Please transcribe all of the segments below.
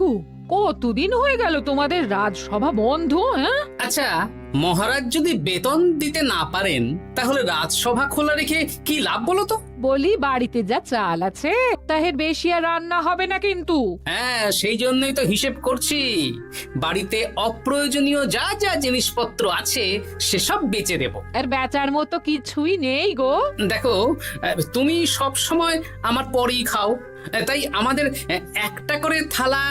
গো, কতদিন হয়ে গেল তোমাদের রাজসভা বন্ধ? হ্যাঁ, আচ্ছা, মহারাজ যদি বেতন দিতে না পারেন তাহলে রাজসভা খোলা রেখে কি লাভ বলো তো? বলি বাড়িতে যা চাল আছে তাহের বেশি আর রান্না হবে না কিন্তু। হ্যাঁ, সেই জন্যই তো হিসেব করছি। বাড়িতে অপ্রয়োজনীয় যা যা জিনিসপত্র আছে সেসব বেচে দেব। আর বেচার মতো কিছুই নেই গো। দেখো, তুমি সব সময় আমার পরেই খাও, তাই আমাদের একটা করে থালা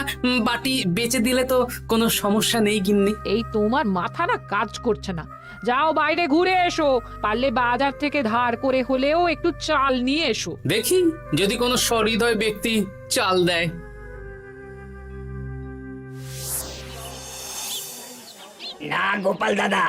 বাটি বেচে দিলে তো কোনো সমস্যা নেই গিন্নি। এই তোমার মাথা না কাজ করছে না। যাও বাইরে ঘুরে এসো, পারলে বাজার থেকে ধার করে হলেও একটু চাল নিয়ে এসো। দেখি যদি কোনো সহৃদয় ব্যক্তি চাল দেয়। না গোপাল দাদা,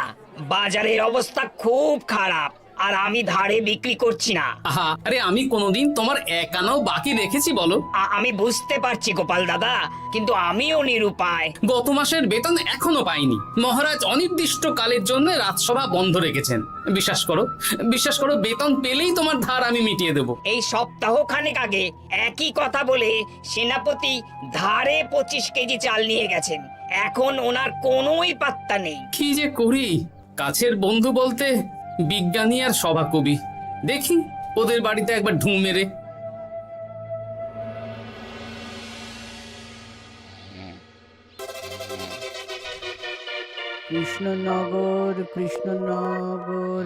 বাজারের অবস্থা খুব খারাপ, আর আমি ধারে বিক্রি করছি না। আহা, আরে আমি কোনোদিন তোমার এক আনাও বাকি রেখেছি বলো? আমি বুঝতে পারছি গোপাল দাদা, কিন্তু আমিও নিরুপায়। গত মাসের বেতন এখনো পাইনি। মহারাজ অনির্দিষ্ট কালের জন্য রাজসভা বন্ধ রেখেছেন। বিশ্বাস করো, বিশ্বাস করো, বেতন পেলেই তোমার ধার আমি মিটিয়ে দেবো। এই সপ্তাহ খানেক আগে একই কথা বলে সেনাপতি ধারে 25 কেজি চাল নিয়ে গেছেন। এখন ওনার কোনোই পাত্তা নেই। কি যে করি, কাছের বন্ধু বলতে বিজ্ঞানী আর সভাকবি। দেখি ওদের বাড়িতে একবার ঢুঁ মেরে। কৃষ্ণনগর কৃষ্ণনগর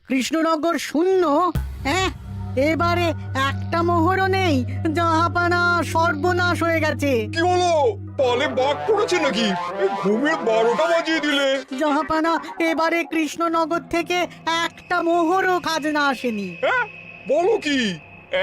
কৃষ্ণনগর শূন্য। হ্যাঁ, এবারে একটা মোহরও নেই। জাহাপানা সর্বনাশ হয়ে গেছে। কি হলো? পালে বাঘ পড়েছে নাকি? এই ঘুমের 12টা বাজিয়ে দিলে। জাহাপানা, এবারে কৃষ্ণনগর থেকে একটা মোহরও খাজনা আসেনি। হ্যাঁ, বলো কি?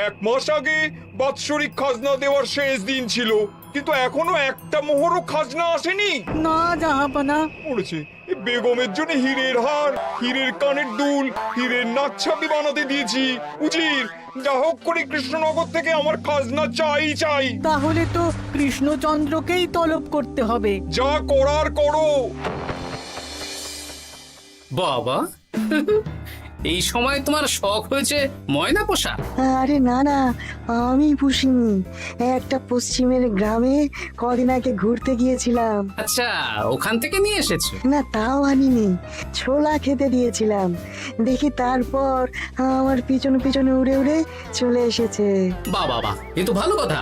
1 মাস আগে বাৎসরিক খাজনা দেওয়ার শেষ দিন ছিল, কিন্তু এখনো একটা মোহরও খাজনা আসেনি। না জাহাপানা। পড়েছে এই বেগমের জন্য হীরের হার, হীরের কানের দুল, হীরের নাকছাবি বানাতে দিয়েছি। উজির, যা হোক করে কৃষ্ণনগর থেকে আমার খাজনা চাই চাই। তাহলে তো কৃষ্ণচন্দ্রকেই তলব করতে হবে। যা করার করো। বাবা, এই সময় তোমার শখ হয়েছে ময়না পোষা? আরে না না, আমি পুষিনি। একটা পশ্চিমের গ্রামে কদিন আগে ঘুরতে গিয়েছিলাম। আচ্ছা, ওখান থেকে নিয়ে এসেছো? না, তাও আনিনি, ছোলা খেতে দিয়েছিলাম। দেখি তারপর আমার পিছনে পিছনে উড়ে উড়ে চলে এসেছে। বাহ বাহ বাহ, এ তো ভালো কথা।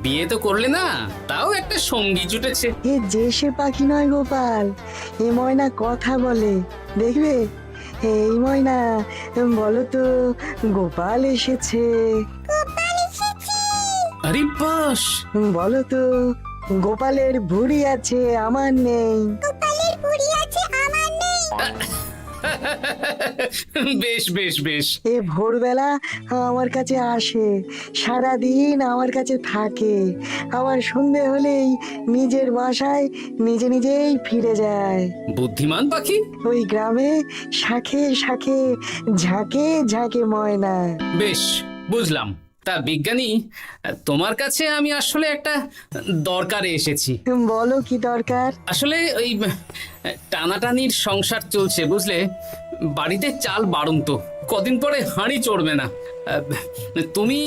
বিয়ে তো করলে না, তাও একটা সঙ্গী জুটেছে। এ যে সে পাখি নয় গোপাল, এ ময়না কথা বলে, দেখবে। এই ময়না, বলো তো গোপাল এসেছে। আরে বাস, বলো তো গোপালের ভুঁড়ি আছে আমার নেই। বেশ বেশ বেশ। এ ভোরবেলা আমার কাছে আসে, সারাদিন আমার কাছে থাকে, আবার সন্ধে হলেই নিজের বাসায় নিজে নিজেই ফিরে যায়। বুদ্ধিমান পাখি। ওই গ্রামে শাখে শাখে ঝাঁকে ঝাঁকে ময়না। বেশ, বুঝলাম। তা বিজ্ঞানী, তোমার কাছে আমি আসলে একটা দরকারে এসেছি। বলো কি দরকার? আসলে ওই টানাটানির সংসার চলছে, বুঝলে। বাড়িতে চাল বাড়ন্ত, কদিন পরে হাঁড়ি চড়বে না। তুমি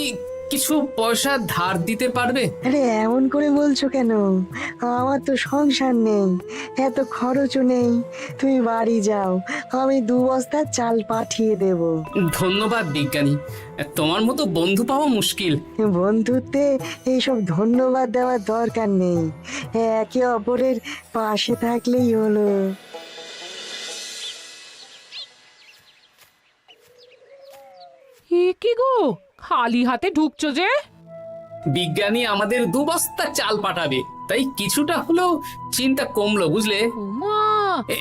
কিছু পয়সা ধার দিতে পারবে? আরে এমন করে বলছো কেন? আমার তো সংসার নেই, এত খরচও নেই। তুমি বাড়ি যাও, আমি 2 বস্তা চাল পাঠিয়ে দেব। ধন্যবাদ বিজ্ঞানী, তোমার মতো বন্ধু পাওয়া মুশকিল। বন্ধুত্বে এইসব ধন্যবাদ দেওয়ার দরকার নেই, একে অপরের পাশে থাকলেই হলো। এ কি গো, খালি হাতে ঢুকছো যে? বিজ্ঞানী আমাদের 2 বস্তা চাল পাঠাবে, তাই কিছুটা হলেও চিন্তা কমলো, বুঝলে। ওমা,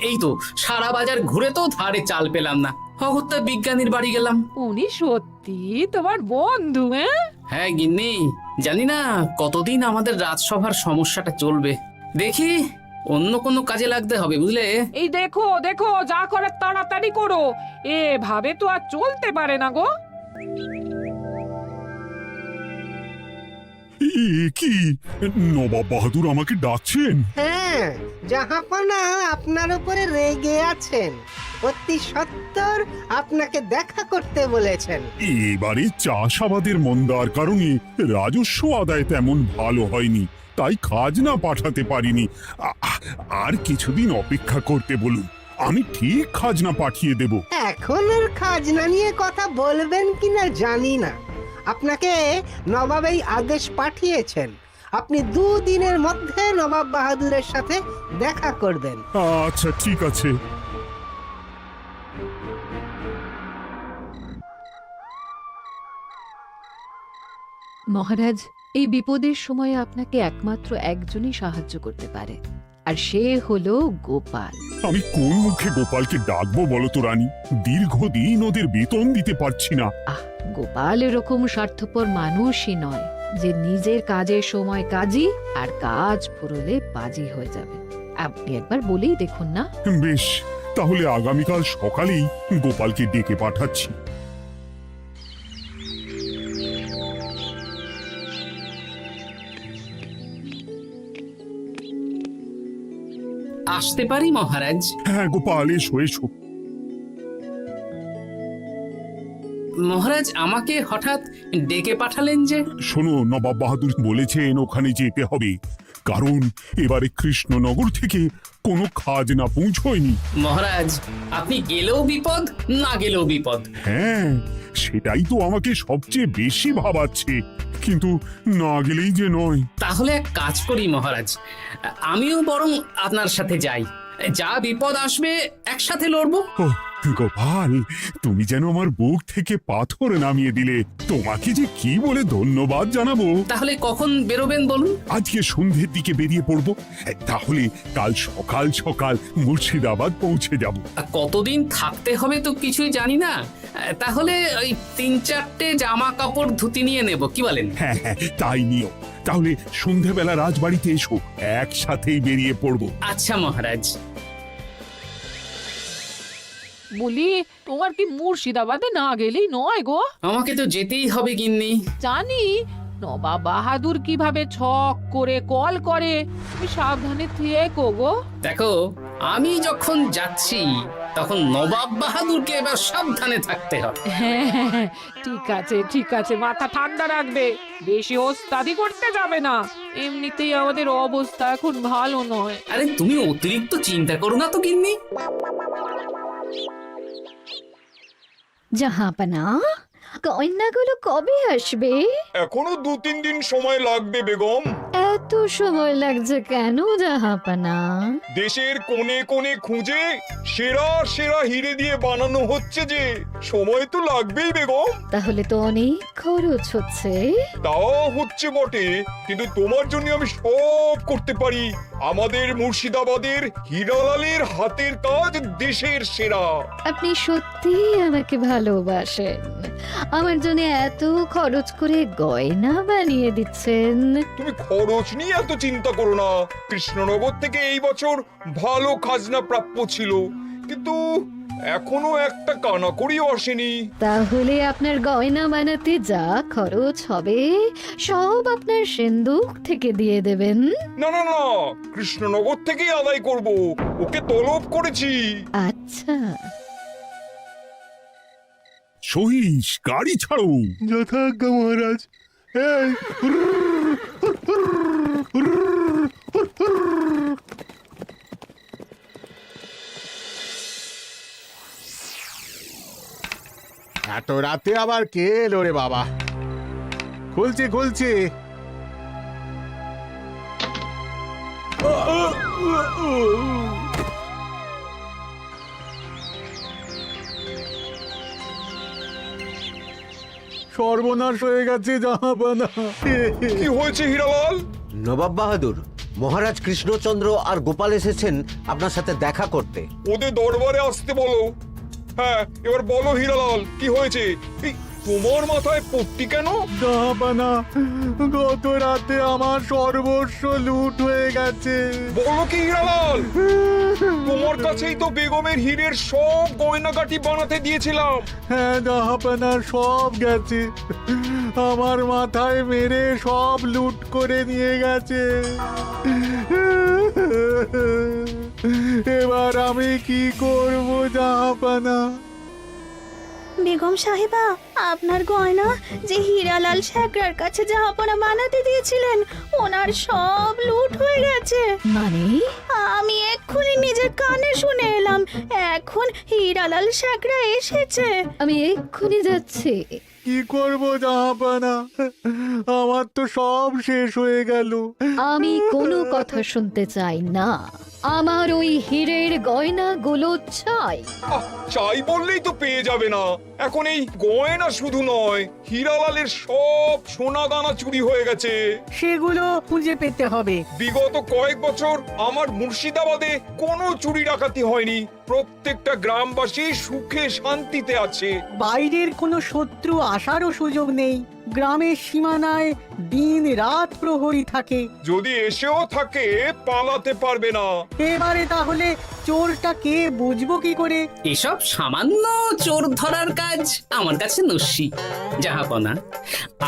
এই তো সারা বাজার ঘুরে তো ধারে চাল পেলাম না। অগত্যা বিজ্ঞানীর বাড়ি গেলাম। উনি সত্যি তোমার বন্ধু? হ্যাঁ গিন্নি, জানি না কতদিন আমাদের রাজসভার সমস্যাটা চলবে। দেখি অন্য কোনো কাজে লাগতে হবে, বুঝলে। এই দেখো দেখো, যা করে তাড়াতাড়ি করো, এভাবে তো আর চলতে পারে না গো। কি নবাব বাহাদুর আমাকে ডাকছেন? হ্যাঁ, জাহাপনা আপনার উপরে রেগে আছেন। অতি সত্য উত্তর আপনাকে দেখা করতে বলেছেন। এবারে চাষাবাদের মন্দার কারণে রাজস্ব আদায় তেমন ভালো হয়নি, তাই খাজনা পাঠাতে পারিনি। আর কিছুদিন অপেক্ষা করতে বলুন, আমি ঠিক খাজনা পাঠিয়ে দেব। এখন আর খাজনা নিয়ে কথা বলবেন কিনা জানি না। আপনাকে নবাব এই আদেশ পাঠিয়েছেন, আপনি 2 দিনের মধ্যে নবাব বাহাদুরের সাথে দেখা করবেন। আচ্ছা ঠিক আছে। মহারাজ, এই বিপদের সময়ে আপনাকে একমাত্র একজনই সাহায্য করতে পারে, আর সে হলো গোপাল। আমি কোন মুখে গোপালকে ডাকবো বলো তো রানী? দীর্ঘদিন ওদের বেতন দিতে পারছি না। গোপাল এরকম স্বার্থপর মানুষই নয় যে নিজের কাজের সময় কাজী আর কাজ ফুরলে বাজি হয়ে যাবে। আপনি একবার বলেই দেখুন না। বেশ, তাহলে আগামীকাল সকালেই গোপালকে ডেকে পাঠাচ্ছি। আসতে পারি মহারাজ? হ্যাঁ গোপাল, এসো এসো। মহারাজ আমাকে হঠাৎ ডেকে পাঠালেন যে? শোনো, নবাব বাহাদুর বলেছেন ওখানে যেতে হবে, কারণ এবারে কৃষ্ণনগর থেকে কোনো খাজনা পৌঁছয়নি। মহারাজ, আপনি গেলেও বিপদ, না গেলেও বিপদ। হ্যাঁ, সেটাই তো আমাকে সবচেয়ে বেশি ভাবাচ্ছে, কিন্তু না গেলেই যে নয়। তাহলে এক কাজ করি মহারাজ, আমিও বরং আপনার সাথে যাই। যা বিপদ আসবে একসাথে লড়বো। ও গোপাল, তুমি যেন আমার বুক থেকে পাথর নামিয়ে দিলে। তোমাকে যে কি বলে ধন্যবাদ জানাবো। তাহলে কখন বেরোবেন বলুন? আজকে সন্ধ্যের দিকে বেরিয়ে পড়বো, তাহলে কাল সকাল সকাল মুর্শিদাবাদ পৌঁছে যাব। কতদিন থাকতে হবে তো কিছুই জানি না, তাহলে ওই 3-4টে জামা কাপড় ধুতি নিয়ে নেব, কি বলেন? হ্যাঁ হ্যাঁ, তাই নিও। তাহলে সন্ধ্যেবেলা রাজবাড়িতে এসো, একসাথেই বেরিয়ে পড়বো। আচ্ছা মহারাজ। বলি, তোমার কি মুর্শিদাবাদে না গেলেই নয় গো? আমাকে তো যেতেই হবে গিন্নি। জানি নবাব বাহাদুর কিভাবে ছক করে কল করে, তুমি সাবধানে থেকো গো। দেখো, আমি যখন যাচ্ছি তখন নবাব বাহাদুরকে এবার সাবধানে থাকতে হবে। হ্যাঁ, ঠিক আছে ঠিক আছে, মাথা ঠান্ডা রাখবে, বেশি ওস্তাদি করতে যাবে না। এমনিতেই আমাদের অবস্থা এখন ভালো নয়। আরে তুমি অতিরিক্ত চিন্তা করো না তো গিন্নি। জাহাপনা, কন্যাগুলো কবে আসবে? এখনো 2-3 দিন সময় লাগবে বেগম। এত সময় লাগছে কেন জাহাপনা? দেশের কোণে কোণে খুঁজে সেরা সেরা হিরে দিয়ে বানানো হচ্ছে, যে সময় তো লাগবেই বেগম। তাহলে তো অনেক খরচ হচ্ছে। তাও হচ্ছে বটে, কিন্তু তোমার জন্য আমি সব করতে পারি। আমাদের মুর্শিদাবাদের হীরালালের হাতের কাজ দেশের সেরা। আপনি সত্যি আমাকে ভালোবাসেন, আমার জন্য এত খরচ করে গয়না বানিয়ে দিচ্ছেন। তুমি খরচ নিয়ে এত চিন্তা করো না। কৃষ্ণনগর থেকে এই বছর ভালো খাজনা প্রাপ্য ছিল, কিন্তু এখনো একটা কানাকড়িও আসেনি। তাহলে আপনার গয়না বানাতে যা খরচ হবে সব আপনার সিন্ধুক থেকে দিয়ে দেবেন? না না না, কৃষ্ণনগর থেকেই আদায় করব, ওকে তলব করেছি। আচ্ছা, সহিস, গাড়ি ছাড়ো। যথাজ্ঞা মহারাজ। এত রাতে আবার কে এলো রে বাবা? খুলছি খুলছি। সর্বনাশ হয়ে গেছে জাহাপানা। কি হয়েছে হীরালাল? নবাব বাহাদুর, মহারাজ কৃষ্ণচন্দ্র আর গোপাল এসেছেন আপনার সাথে দেখা করতে। ওদের দরবারে আসতে বলো। হ্যাঁ, এবার বলো হীরালাল, কি হয়েছে? এই, তোমার মাথায় পট্টি কেন? জাহাপানা, গত রাতে আমার সর্বস্ব লুট হয়ে গেছে। বলো কি হীরালাল? তোমার কাছেই তো বেগমের হীরের সব গয়নাগাটি বানাতে দিয়েছিলাম। হ্যাঁ জাহাপানা, সব গেছে। আমার মাথায় মেরে সব লুট করে নিয়ে গেছে। এবার আমি কি করব জাহাপানা? বেগম সাহেবা, আপনার গয়না যে হীরালাল শেখরার কাছে জাহাপনা বানাতে দিয়েছিলেন, ওনার সব লুট হয়ে গেছে। মানে? আমি এক্ষুনি নিজের কানে শুনে এলাম, এখন হীরালাল শেখরা এসেছে। আমি এক্ষুনি যাচ্ছি। কি করব জাহাপানা, আমার তো সব শেষ হয়ে গেল। আমি কোনো কথা শুনতে চাই না, আমার ওই হীরের গয়নাগুলো চাই। চাই বললেই তো পেয়ে যাবে না। এখন এই গয়না শুধু নয়, হীরালালের সব সোনা দানা চুরি হয়ে গেছে। সেগুলো খুঁজে পেতে হবে। বিগত কয়েক বছর আমার মুর্শিদাবাদে কোনো চুরি ডাকাতি হয়নি। প্রত্যেকটা গ্রামবাসী সুখে শান্তিতে আছে। বাইরের কোনো শত্রু আসারও সুযোগ নেই। গ্রামের সীমানায় দিন রাত প্রহরী থাকে। যদি এসেও থাকে পালাতে পারবে না। এবারে তাহলে চোরটা কে বুঝবো কি করে? এসব সামান্য চোর ধরার কাজ আমার কাছে নস্যি। জাহাপনা,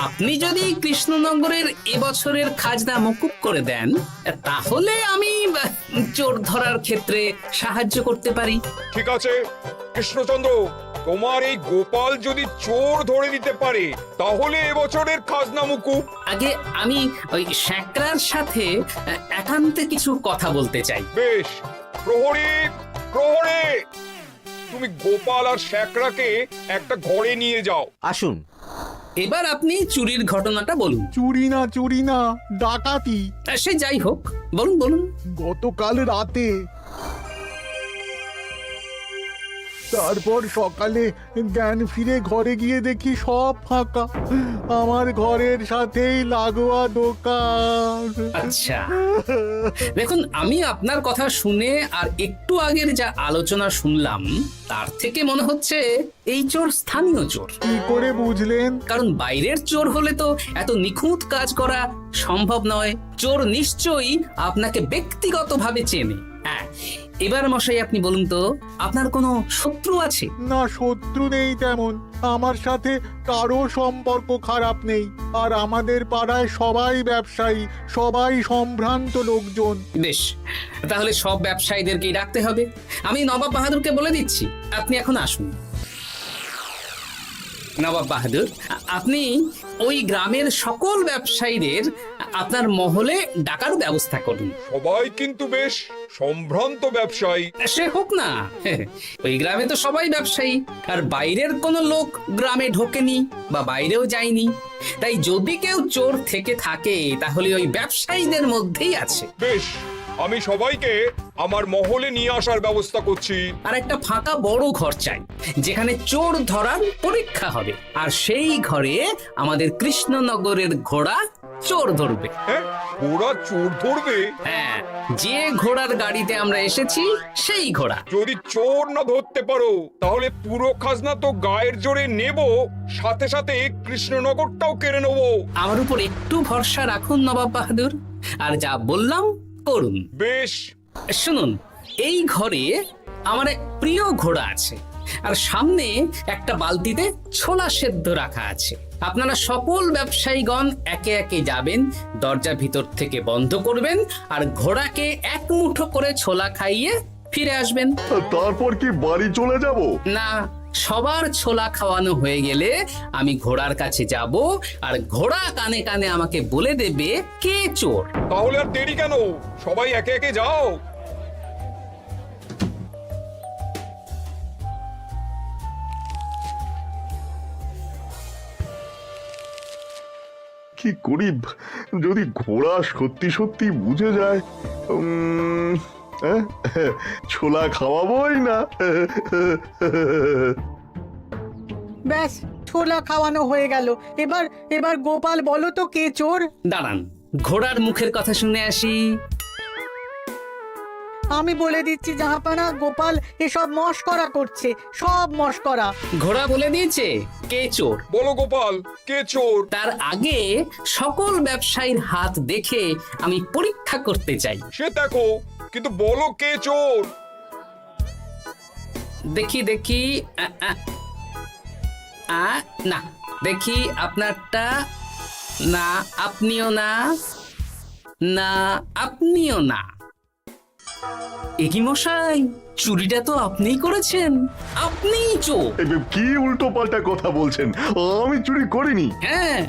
আপনি যদি কৃষ্ণনগরের এবছরের খাজনা মকুব করে দেন, তাহলে আমি চোর ধরার ক্ষেত্রে সাহায্য করতে পারি। ঠিক আছে কৃষ্ণচন্দ্র, তোমার এই গোপাল যদি চোর ধরে দিতে পারে তাহলে এবছরের খাজনা মুকুব। আগে আমি ওই শেখরার সাথে একান্তে কিছু কথা বলতে চাই। বেশ, প্রহরী প্রহরী, তুমি গোপাল আর শেখরাকে একটা ঘরে নিয়ে যাও। আসুন। এবার আপনি চুরির ঘটনাটা বলুন। চুরি না, ডাকাতি। সে যাই হোক, বলুন বলুন। গতকাল রাতে, তারপর সকালে জ্ঞান ফিরে ঘরে গিয়ে দেখি সব ফাঁকা। আমার ঘরের সাথেই লাগোয়া দোকান। আচ্ছা, দেখুন, আমি আপনার কথা শুনে আর একটু আগের যা আলোচনা শুনলাম, তার থেকে মনে হচ্ছে এই চোর স্থানীয় চোর। কি করে বুঝলেন? কারণ বাইরের চোর হলে তো এত নিখুঁত কাজ করা সম্ভব নয়। চোর নিশ্চয়ই আপনাকে ব্যক্তিগতভাবে চেনে। হ্যাঁ, এবার মশাই আপনি বলুন তো, আপনার কোনো শত্রু আছে? না, শত্রু নেই তেমন। আমার সাথে কারো সম্পর্ক খারাপ নেই। আর আমাদের পাড়ায় সবাই ব্যবসায়ী, সবাই সম্ভ্রান্ত লোকজন। বেশ, তাহলে সব ব্যবসায়ীদেরকেই ডাকতে হবে। আমি নবাব বাহাদুরকে বলে দিচ্ছি, আপনি এখন আসুন। নবাব বাহাদুর, আপনি ওই গ্রামের সকল ব্যবসায়ীদের আপনার মহলে ডাকার ব্যবস্থা করুন। সবাই কিন্তু বেশ সম্ভ্রান্ত ব্যবসায়ী। সে হোক না, ওই গ্রামে তো সবাই ব্যবসায়ী, আর বাইরের কোনো লোক গ্রামে ঢোকেনি বা বাইরেও যায়নি। তাই যদি কেউ চোর থেকে থাকে তাহলে ওই ব্যবসায়ীদের মধ্যেই আছে। বেশ, আমি সবাইকে আমার মহলে নিয়ে আসার ব্যবস্থা করছি। আর একটা ফাঁকা বড় ঘর চাই, যেখানে চোর ধরার পরীক্ষা হবে। আর সেই ঘরে আমাদের কৃষ্ণনগরের ঘোড়া চোর ধরবে। হ্যাঁ, ঘোড়া চোর ধরবে? হ্যাঁ, যে ঘোড়ার গাড়িতে আমরা এসেছি সেই ঘোড়া। যদি চোর না ধরতে পারো তাহলে পুরো খাজনা তো গায়ের জোরে নেব, সাথে সাথে কৃষ্ণনগরটাও কেড়ে নেবো। আমার উপর একটু ভরসা রাখুন নবাব বাহাদুর, আর যা বললাম করুন। বেশ, শুনুন, এই ঘরে আমার এক প্রিয় ঘোড়া আছে, আর সামনে একটা বালতিতে ছোলা সেদ্ধ রাখা আছে। আপনারা সকল ব্যবসায়ীগণ একে একে যাবেন, দরজা ভিতর থেকে বন্ধ করবেন, আর ঘোড়াকে এক মুঠো করে ছোলা খাইয়ে ফিরে আসবেন। তারপর কি বাড়ি চলে যাব? না, সবার ছোলা খাওয়ানো হয়ে গেলে আমি ঘোড়ার কাছে যাব, আর ঘোড়া কানে কানে আমাকে বলে দেবে কে চোর। তাহলে আর দেরি কেন, সবাই একে একে যাও। কি করি যদি ঘোড়া সত্যি সত্যি বুঝে যায়? ছোলা খাওয়াবোই না। ব্যাস, ছোলা খাওয়ানো হয়ে গেল। এবার গোপাল বলো তো কে চোর? দাঁড়ান, ঘোড়ার মুখের কথা শুনে আসি। আমি বলে দিচ্ছি জাহাপানা, গোপাল এসব মশকরা করছে, সব মশকরা। ঘোড়া বলে দিয়েছে কে চোর। বলো গোপাল, কে চোর? তার আগে সকল ব্যবসায়ীর হাত দেখে আমি পরীক্ষা করতে চাই। সে দেখো, কিন্তু বলো কে চোর? দেখি দেখি, না, দেখি আপনারটা। না, আপনিও না। না, আপনিও না। একই মশাই, চুরিটা তো আপনিই করেছেন, আপনিই চোর। কি উল্টো পাল্টা কথা বলছেন? আমি চুরি করিনি। হ্যাঁ,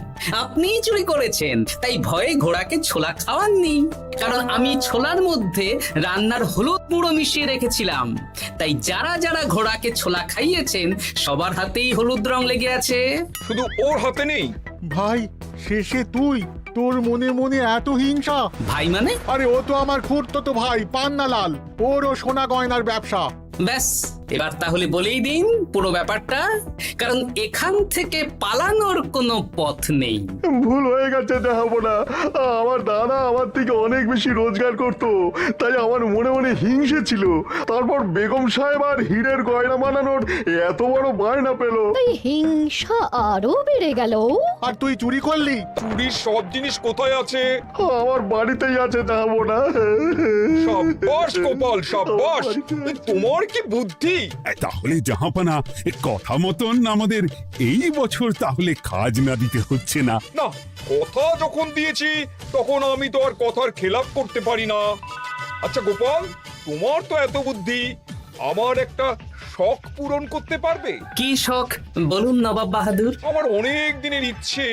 আপনিই চুরি করেছেন, তাই ভয়ে ঘোড়াকে ছোলা খাওয়াননি। কারণ আমি ছোলার মধ্যে রান্নার হলুদ গুঁড়ো মিশিয়ে রেখেছিলাম, তাই যারা যারা ঘোড়াকে ছোলা খাইয়েছেন সবার হাতেই হলুদ রং লেগে আছে। শুধু ওর হাতে নেই। ভাই, শেষে তুই? তোর মনে মনে এত হিংসা? ভাই মানে? আরে ও তো আমার খুড়তো ভাই পান্নালাল, ওরও সোনা গয়নার ব্যবসা। ব্যাস, এবার তাহলে বলেই দিন পুরো ব্যাপারটা, কারণ এখান থেকে পালানোর কোনো পথ নেই। ভুল হয়ে গেছে জাহাপনা, আমার দাদা আমার থেকে অনেক বেশি রোজগার করত, তাই আমার মনে মনে হিংসে ছিল। তারপর বেগম সাহেব আর হীরের গয়না বানানোর এত বড় বায়না পেল, তাই হিংসা আরো বেড়ে গেল। আর তুই চুরি করলি? চুরির সব জিনিস কোথায় আছে? আমার বাড়িতেই আছে জাহাপনা। সাব্বাস গোপাল, সাব্বাস। তোমার কি বুদ্ধি! তাহলে জাহাপানা, কথা মতন আমাদের এই বছর তাহলে খাজনা দিতে হচ্ছে না। না, কথা যখন দিয়েছি তখন আমি তো আর কথার খেলাপ করতে পারি না। আচ্ছা গোপাল, তোমার তো এত বুদ্ধি, আমার একটা শখ পূরণ করতে পারবে? কি শখ বলুন নবাব বাহাদুর। আমার অনেক দিনের ইচ্ছে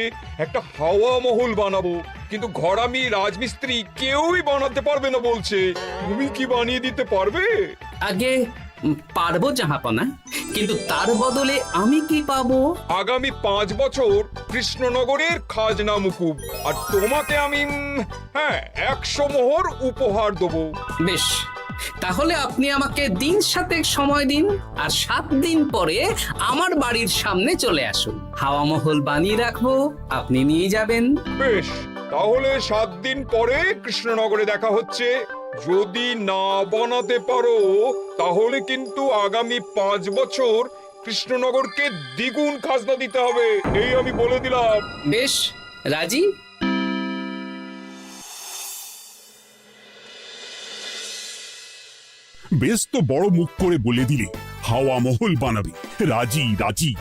একটা হাওয়া মহল বানাবো, কিন্তু ঘরামি রাজমিস্ত্রি কেউই বানাতে পারবে না বলছে। তুমি কি বানিয়ে দিতে পারবে? আগে পারবো জাহাপনা, কিন্তু তার বদলে আমি কি পাবো? আগামী 5 বছর কৃষ্ণনগরের খাজনা মুকুব, আর তোমাকে আমি 100 মোহর উপহার দেবো। বেশ, তাহলে আপনি আমাকে দিন 7 সময় দিন, আর 7 দিন পরে আমার বাড়ির সামনে চলে আসুন। হাওয়া মহল বানিয়ে রাখবো, আপনি নিয়ে যাবেন। বেশ, তাহলে 7 দিন পরে কৃষ্ণনগরে দেখা হচ্ছে। যদি না বানাতে পারো তাহলে কিন্তু আগামী 5 বছর কৃষ্ণনগরকে দ্বিগুণ খাজনা দিতে হবে, এই আমি বলে দিলাম। বেশ, রাজি। বেশ তো বড় মুখ করে বলে দিলে হাওয়া মহল বানাবে। রাজি রাজি।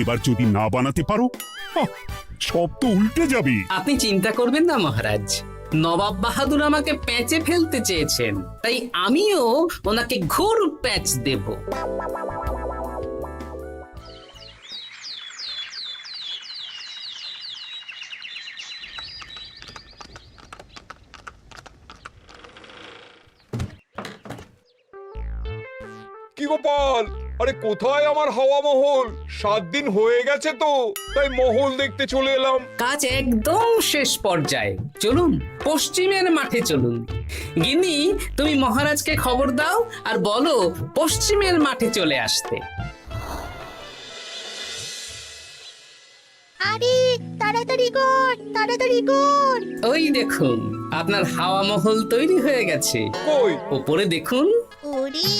এবার যদি না বানাতে পারো, সব তো উল্টে যাবে। আপনি চিন্তা করবেন না মহারাজ, নবাব বাহাদুর আমাকে প্যাঁচে ফেলতে চেয়েছেন, তাই আমিও ওনাকে ঘোর প্যাঁচ দেব। কি গোপাল, আরে কোথায় আমার হাওয়া মহল? 7 দিন হয়ে গেছে তো, তাই মহল দেখতে চলে এলাম। কাজ একদম শেষ পর্যায়ে, চলুন পশ্চিমের মাঠে চলুন। গিন্নি, তুমি মহারাজকে খবর দাও আর বলো পশ্চিমের মাঠে চলে আসতে। আরে তাড়াতাড়ি কর, তাড়াতাড়ি কর। ওই দেখুন, আপনার হাওয়া মহল তৈরি হয়ে গেছে। কই? উপরে দেখুন। ওরে,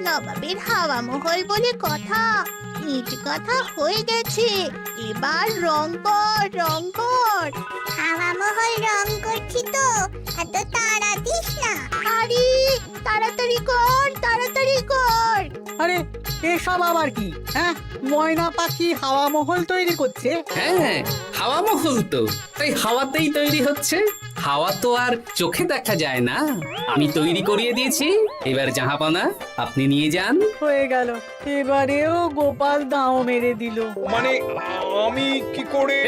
নবাবের হাওয়া মহল বলে কথা, ইট কথা হয়ে গেছে। এবার রং কর, রং কর। হাওয়া মহল রং করছি তো, এত তাড়া দিস না। আরে তাড়াতাড়ি কর, তাড়াতাড়ি কর। আরে এসব আবার কি? ময়না পাখি হাওয়া মহল তৈরি করছে? হ্যাঁ, হাওয়া মহল তো, তাই হাওয়াতেই তৈরি হচ্ছে। হাওয়া তো আর চোখে দেখা যায় না, আমি তৈরি করিয়ে দিয়েছি। এবার জাহাপানা আপনি নিয়ে যান। হয়ে গেল, এবারেও গোপাল দাও মেরে দিল। মানে আমি কি করে?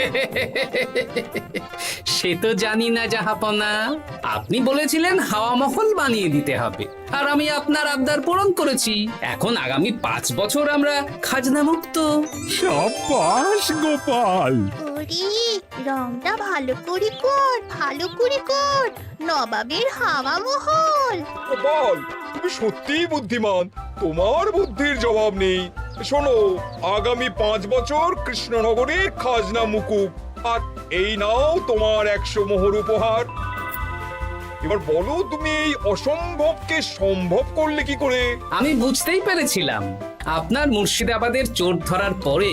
সে তো জানি না জাহাপনা, আপনি বলেছিলেন হাওয়া মহল বানিয়ে দিতে হবে, আর আমি আপনার আবদার পূরণ করেছি। এখন আগামী 5 বছর আমরা খাজনা মুক্ত। সাব্বাস গোপাল। ওরে, রংটা ভালো করে কর, ভালো করে কর। নবাবের হাওয়া মহল। গোপাল, তুমি সত্যিই বুদ্ধিমান, তোমার বুদ্ধির জবাব নেই। শোনো, আগামী 5 বছর কৃষ্ণনগরের খাজনা মুকুব, আর এই নাও তোমার 100 মোহর উপহার। এবার বলো, তুমি এই অসম্ভবকে সম্ভব করলে কি করে? আমি বুঝতেই পেরেছিলাম, আপনার মুর্শিদাবাদের চোর ধরার পরে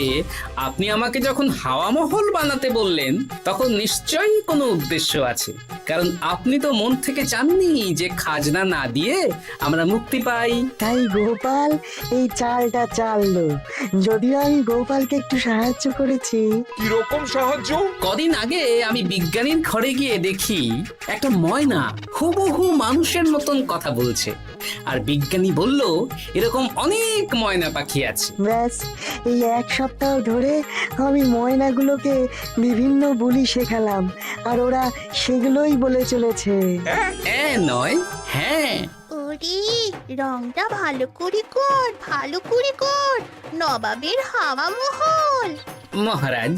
আপনি আমাকে যখন হাওয়া মহল বানাতে বললেন, তখন নিশ্চয়ই কোনো উদ্দেশ্য আছে। কারণ আপনি তো মন থেকে চাননি যে খাজনা না দিয়ে আমরা মুক্তি পাই। তাই গোপাল এই চালটা চাললো। যদিও আমি গোপালকে একটু সাহায্য করেছি। কিরকম সাহায্য? কদিন আগে আমি বিজ্ঞানীর ঘরে গিয়ে দেখি একটা ময়না হুবহু মানুষের মতন কথা বলছে। আর বিজ্ঞানী বলল এরকম অনেক ময়না পাখি আছে। ব্যাস এই এক সপ্তাহ ধরে আমি ময়নাগুলোকে বিভিন্ন বুলি শেখালাম, আর ওরা সেগুলোই বলে চলেছে। নয়, হ্যাঁ। ওরে রংটা ভালো করে কর, নবাবের হাওয়া মহল। মহারাজ,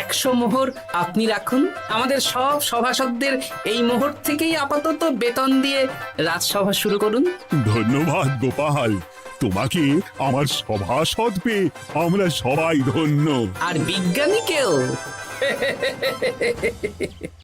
100 মোহর আপনি রাখুন। আমাদের সব সভাসদদের এই মোহর থেকেই আপাতত বেতন দিয়ে রাজসভা শুরু করুন। ধন্যবাদ গোপাল, তোমাকে আমার সভাসদ পেয়ে আমরা সবাই ধন্য। আর বিজ্ঞানীকেও।